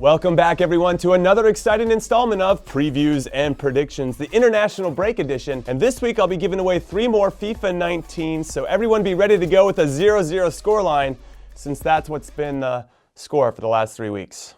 Welcome back, everyone, to another exciting installment of Previews and Predictions, the International Break Edition. And this week, I'll be giving away 3 more FIFA 19, so everyone be ready to go with a 0-0 scoreline, since that's what's been the score for the last 3 weeks,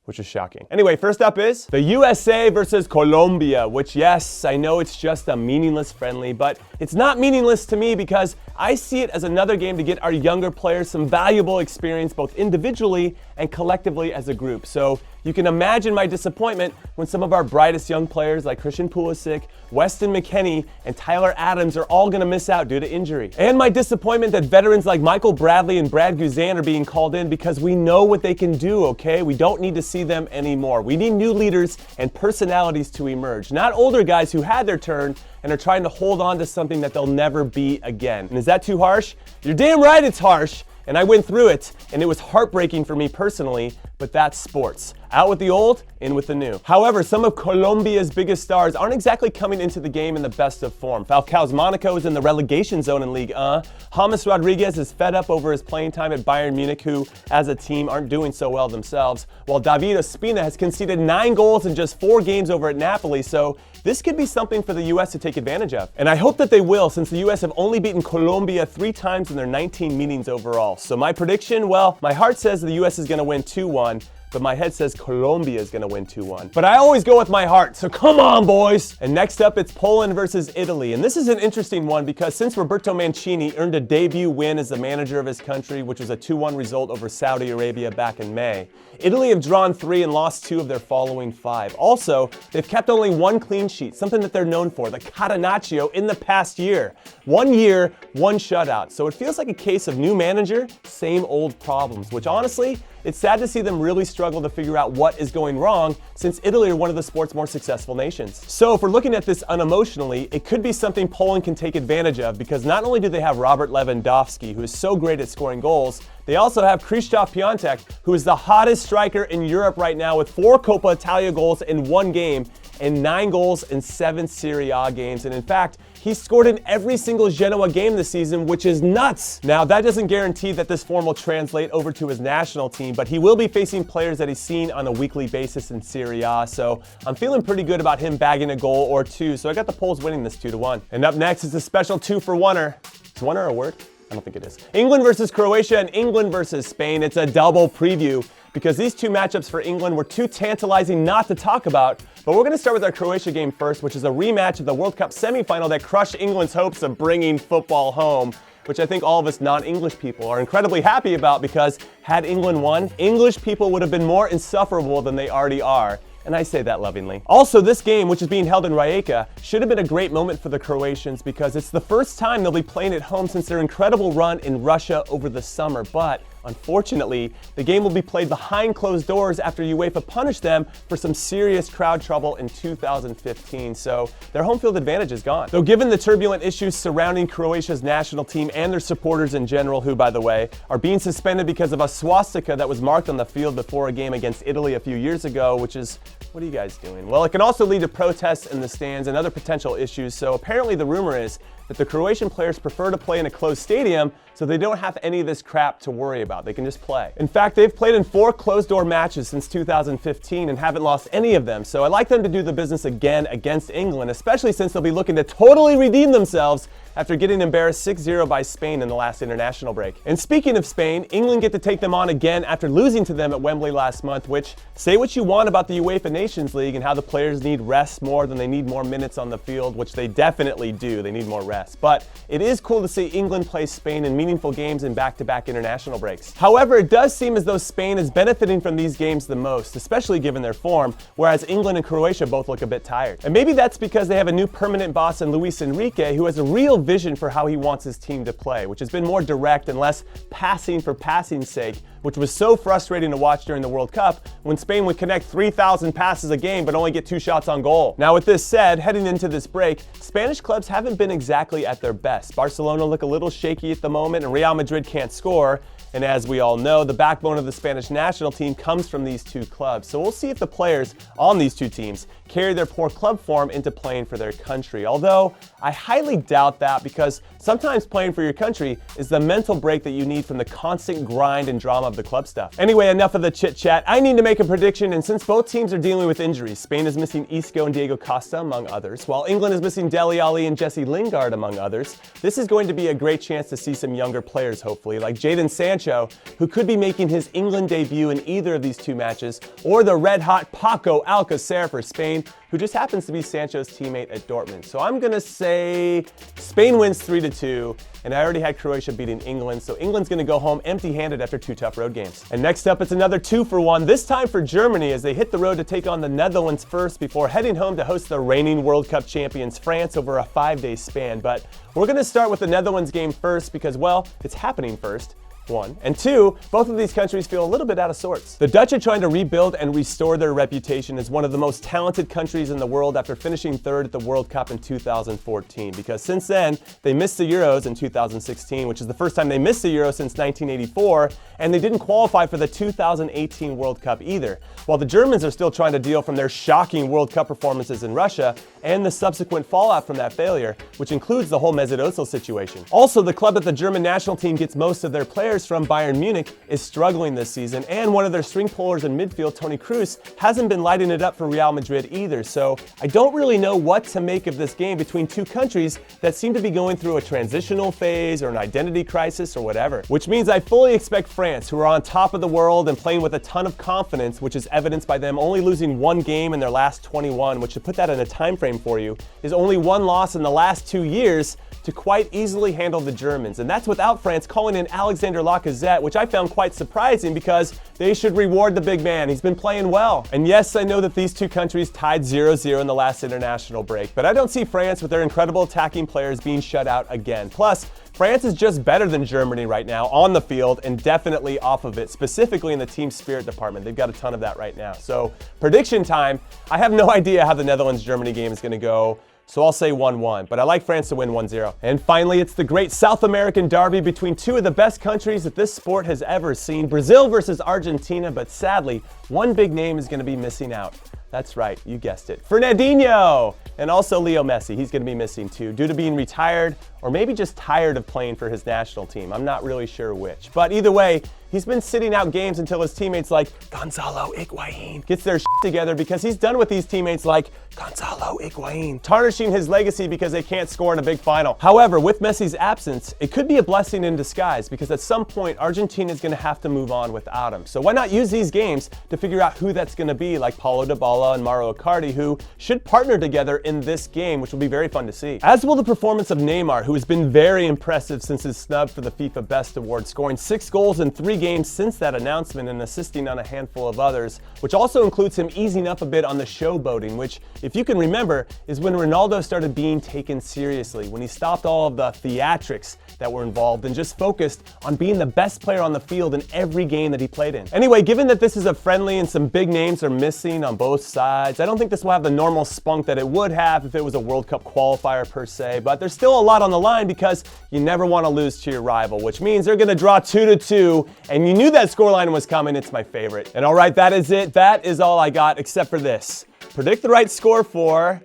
which is shocking. Anyway, first up is the USA versus Colombia, which, yes, I know it's just a meaningless friendly, but it's not meaningless to me because I see it as another game to get our younger players some valuable experience both individually and collectively as a group. So you can imagine my disappointment when some of our brightest young players like Christian Pulisic, Weston McKennie, and Tyler Adams are all going to miss out due to injury. And my disappointment that veterans like Michael Bradley and Brad Guzan are being called in because we know what they can do, okay? We don't need to see them anymore. We need new leaders and personalities to emerge, not older guys who had their turn and are trying to hold on to something that they'll never be again. And is that too harsh? You're damn right it's harsh. And I went through it, and it was heartbreaking for me personally, but that's sports. Out with the old, in with the new. However, some of Colombia's biggest stars aren't exactly coming into the game in the best of form. Falcao's Monaco is in the relegation zone in Ligue 1. James Rodriguez is fed up over his playing time at Bayern Munich, who, as a team, aren't doing so well themselves, while David Ospina has conceded 9 goals in just 4 games over at Napoli, so this could be something for the U.S. to take advantage of. And I hope that they will, since the U.S. have only beaten Colombia 3 times in their 19 meetings overall. So my prediction, well, my heart says the U.S. is going to win 2-1. But my head says Colombia is going to win 2-1. But I always go with my heart, so come on, boys! And next up, it's Poland versus Italy. And this is an interesting one because since Roberto Mancini earned a debut win as the manager of his country, which was a 2-1 result over Saudi Arabia back in May, Italy have drawn 3 and lost 2 of their following 5. Also, they've kept only 1 clean sheet, something that they're known for, the Catenaccio, in the past year. 1 year, 1 shutout. So it feels like a case of new manager, same old problems, which honestly, it's sad to see them really struggle to figure out what is going wrong since Italy are one of the sport's more successful nations. So if we're looking at this unemotionally, it could be something Poland can take advantage of because not only do they have Robert Lewandowski, who is so great at scoring goals, they also have Krzysztof Piątek, who is the hottest striker in Europe right now with 4 Coppa Italia goals in 1 game and 9 goals in 7 Serie A games. And in fact, he's scored in every single Genoa game this season, which is nuts. Now, that doesn't guarantee that this form will translate over to his national team, but he will be facing players that he's seen on a weekly basis in Serie A, so I'm feeling pretty good about him bagging a goal or 2, so I got the Poles winning this 2-1. And up next is a special 2-for-1er. Is oneer a word? I don't think it is. England versus Croatia and England versus Spain. It's a double preview because these 2 matchups for England were too tantalizing not to talk about. But we're going to start with our Croatia game first, which is a rematch of the World Cup semifinal that crushed England's hopes of bringing football home, which I think all of us non-English people are incredibly happy about because had England won, English people would have been more insufferable than they already are. And I say that lovingly. Also, this game, which is being held in Rijeka, should have been a great moment for the Croatians because it's the first time they'll be playing at home since their incredible run in Russia over the summer. But unfortunately, the game will be played behind closed doors after UEFA punished them for some serious crowd trouble in 2015, so their home field advantage is gone. Though given the turbulent issues surrounding Croatia's national team and their supporters in general, who, by the way, are being suspended because of a swastika that was marked on the field before a game against Italy a few years ago, which is, what are you guys doing? Well, it can also lead to protests in the stands and other potential issues, so apparently the rumor is that the Croatian players prefer to play in a closed stadium so they don't have any of this crap to worry about. They can just play. In fact, they've played in 4 closed-door matches since 2015 and haven't lost any of them, so I'd like them to do the business again against England, especially since they'll be looking to totally redeem themselves after getting embarrassed 6-0 by Spain in the last international break. And speaking of Spain, England get to take them on again after losing to them at Wembley last month, which, say what you want about the UEFA Nations League and how the players need rest more than they need more minutes on the field, which they definitely do. They need more rest. But it is cool to see England play Spain in meaningful games in back-to-back international breaks. However, it does seem as though Spain is benefiting from these games the most, especially given their form, whereas England and Croatia both look a bit tired. And maybe that's because they have a new permanent boss in Luis Enrique, who has a real vision for how he wants his team to play, which has been more direct and less passing for passing's sake, which was so frustrating to watch during the World Cup when Spain would connect 3,000 passes a game but only get 2 shots on goal. Now, with this said, heading into this break, Spanish clubs haven't been exactly at their best. Barcelona look a little shaky at the moment and Real Madrid can't score. And as we all know, the backbone of the Spanish national team comes from these two clubs. So we'll see if the players on these two teams carry their poor club form into playing for their country. Although I highly doubt that, because sometimes playing for your country is the mental break that you need from the constant grind and drama of the club stuff. Anyway, enough of the chit chat. I need to make a prediction, and since both teams are dealing with injuries, Spain is missing Isco and Diego Costa among others, while England is missing Dele Alli and Jesse Lingard among others, this is going to be a great chance to see some younger players, hopefully, like Jadon Sancho, who could be making his England debut in either of these two matches, or the red-hot Paco Alcacer for Spain, who just happens to be Sancho's teammate at Dortmund. So I'm gonna say Spain wins 3-2, and I already had Croatia beating England, so England's gonna go home empty-handed after two tough road games. And next up, it's another 2-for-1, this time for Germany, as they hit the road to take on the Netherlands first before heading home to host the reigning World Cup champions France over a 5-day span. But we're gonna start with the Netherlands game first because, well, it's happening first. One. And two, both of these countries feel a little bit out of sorts. The Dutch are trying to rebuild and restore their reputation as one of the most talented countries in the world after finishing third at the World Cup in 2014, because since then, they missed the Euros in 2016, which is the first time they missed the Euro since 1984, and they didn't qualify for the 2018 World Cup either. While the Germans are still trying to deal from their shocking World Cup performances in Russia and the subsequent fallout from that failure, which includes the whole Mesut Ozil situation. Also, the club that the German national team gets most of their players from, Bayern Munich, is struggling this season, and one of their string pullers in midfield, Toni Kroos, hasn't been lighting it up for Real Madrid either. So I don't really know what to make of this game between two countries that seem to be going through a transitional phase or an identity crisis or whatever. Which means I fully expect France, who are on top of the world and playing with a ton of confidence, which is evidenced by them only losing one game in their last 21, which, to put that in a time frame for you, is only one loss in the last 2 years, to quite easily handle the Germans. And that's without France calling in Alexander Lacazette, which I found quite surprising because they should reward the big man. He's been playing well. And yes, I know that these two countries tied 0-0 in the last international break, but I don't see France with their incredible attacking players being shut out again. Plus, France is just better than Germany right now on the field and definitely off of it, specifically in the team spirit department. They've got a ton of that right now. So prediction time, I have no idea how the Netherlands-Germany game is gonna go. So I'll say 1-1, but I like France to win 1-0. And finally, it's the great South American derby between two of the best countries that this sport has ever seen, Brazil versus Argentina, but sadly, one big name is going to be missing out. That's right, you guessed it, Fernandinho! And also Leo Messi, he's going to be missing too, due to being retired or maybe just tired of playing for his national team. I'm not really sure which. But either way, he's been sitting out games until his teammates like Gonzalo Higuain gets their shit together, because he's done with these teammates like Gonzalo Higuain, tarnishing his legacy because they can't score in a big final. However, with Messi's absence, it could be a blessing in disguise, because at some point, Argentina is going to have to move on without him. So why not use these games to figure out who that's going to be, like Paulo Dybala and Mauro Icardi, who should partner together in this game, which will be very fun to see. As will the performance of Neymar, who has been very impressive since his snub for the FIFA Best Award, scoring 6 goals in 3 games since that announcement and assisting on a handful of others, which also includes him easing up a bit on the showboating, which, if you can remember, is when Ronaldo started being taken seriously, when he stopped all of the theatrics that were involved and just focused on being the best player on the field in every game that he played in. Anyway, given that this is a friendly and some big names are missing on both sides, I don't think this will have the normal spunk that it would have if it was a World Cup qualifier per se, but there's still a lot on the line because you never want to lose to your rival, which means they're going to draw 2-2, and you knew that scoreline was coming. It's my favorite. And all right, that is it. That is all I got, except for this. Predict the right score for,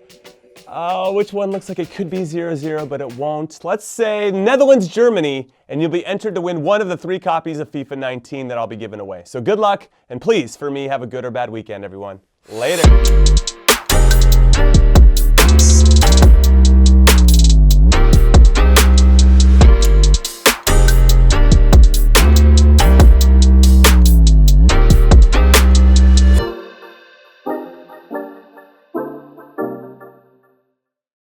which one looks like it could be 0-0, but it won't. Let's say Netherlands-Germany, and you'll be entered to win one of the 3 copies of FIFA 19 that I'll be giving away. So good luck, and please, for me, have a good or bad weekend, everyone. Later.